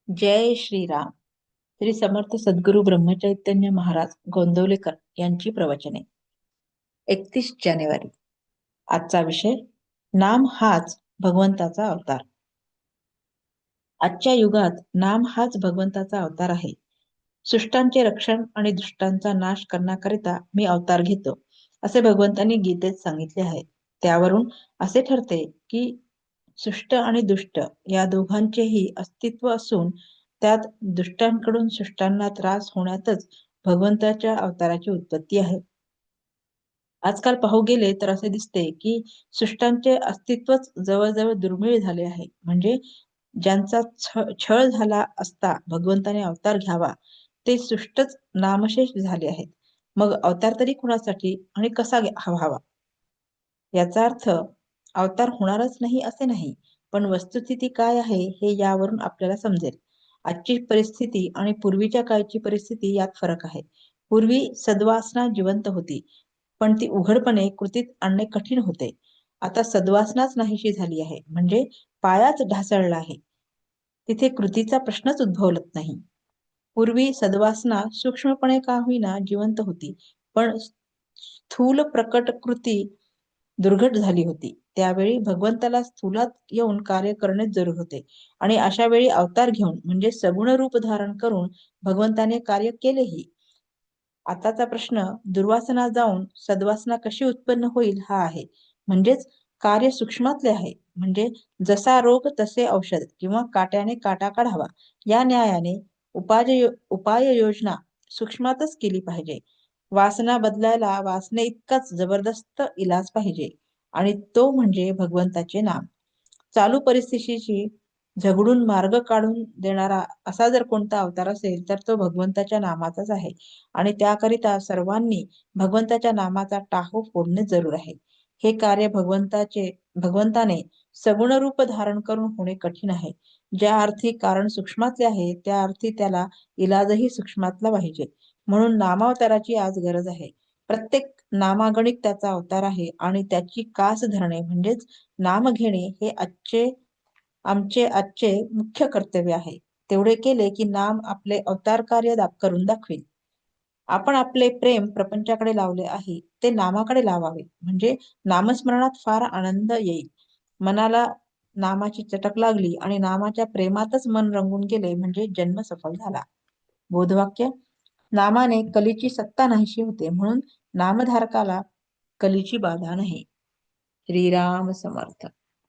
जय श्रीराम. श्री समर्थ सद्गुरु ब्रह्मचैतन्य महाराज गोंदवलेकर यांची प्रवचने. 31 जानेवारी. आजचा विषय, नाम हाच भगवंताचा अवतार. आजच्या युगात नाम हाच भगवंताचा अवतार आहे. सृष्टांचे रक्षण आणि दुष्टांचा नाश करण्याकरिता मी अवतार घेतो, असे भगवंतांनी गीतेत सांगितले आहे. त्यावरून असे ठरते की सृष्ट आणि दुष्ट या दोघांचेही अस्तित्व असून त्यात दुष्टांकडून सृष्टांना त्रास होण्यातच भगवंताच्या अवताराची उत्पत्ती आहे. आजकाल पाहू गेले तर असे दिसते की सृष्टांचे अस्तित्वच जवळजवळ दुर्मिळ झाले आहे. म्हणजे ज्यांचा छळ झाला असता भगवंताने अवतार घ्यावा, ते सृष्टच नामशेष झाले आहेत. मग अवतार तरी कुणासाठी आणि कसा व्हावा? याचा अर्थ अवतार होणारच नाही असे नाही, पण वस्तुस्थिती काय आहे हे यावरून आपल्याला समजेल. आजची परिस्थिती आणि पूर्वीच्या काळची परिस्थिती यात फरक आहे. पूर्वी सद्वासना जिवंत होती, पण ती उघडपणे कृतीत आणणे कठीण होते. आता सद्वासनाच नाहीशी झाली आहे, म्हणजे पायाच ढासळला आहे. तिथे कृतीचा प्रश्नच उद्भवत नाही. पूर्वी सद्वासना सूक्ष्मपणे का होईना जिवंत होती, पण स्थूल प्रकट कृती दुर्घट झाली होती. त्यावेळी भगवंताला स्थूलात येऊन कार्य करणेच जरूर होते, आणि अशा वेळी अवतार घेऊन म्हणजे सगुण रूप धारण करून भगवंताने कार्य केलेही. आताचा प्रश्न दुर्वासना जाऊन सद्वासना कशी उत्पन्न होईल हा आहे. म्हणजेच कार्य सूक्ष्मातले आहे. म्हणजे जसा रोग तसे औषध, किंवा काट्याने काटा काढावा या न्यायाने उपाय योजना सूक्ष्मातच केली पाहिजे. वासना बदलायला वासने इतकाच जबरदस्त इलाज पाहिजे, आणि तो म्हणजे भगवंताचे नाम. चालू परिस्थितीशी झगडून मार्ग काढून देणारा असा जर कोणता अवतार असेल तर तो भगवंताच्या नामाचाच आहे. आणि त्याकरिता सर्वांनी भगवंताच्या नामाचा टाहो फोडणे जरूर आहे. हे कार्य भगवंताने सगुण रूप धारण करून होणे कठीण आहे. ज्या अर्थी कारण सूक्ष्मातले आहे, त्या अर्थी त्याला इलाजही सूक्ष्मातला पाहिजे. म्हणून नामावताराची आज गरज आहे. प्रत्येक नामागणिक त्याचा अवतार आहे, आणि त्याची कास धरणे म्हणजेच नाम घेणे हे आमचे आजचे मुख्य कर्तव्य आहे. तेवढे केले की नाम आपले अवतार कार्य करून दाखवेल. आपण आपले प्रेम प्रपंचाकडे लावले आहे, ते नामाकडे लावावे. म्हणजे नामस्मरणात फार आनंद येईल. मनाला नामाची चटक लागली आणि नामाच्या प्रेमातच मन रंगून गेले म्हणजे जन्म सफल झाला. बोधवाक्य: नामाने कलीची सत्ता नाहीशी होते, म्हणून नामधारकाला कलीची बाधा नाही. श्रीराम समर्थ.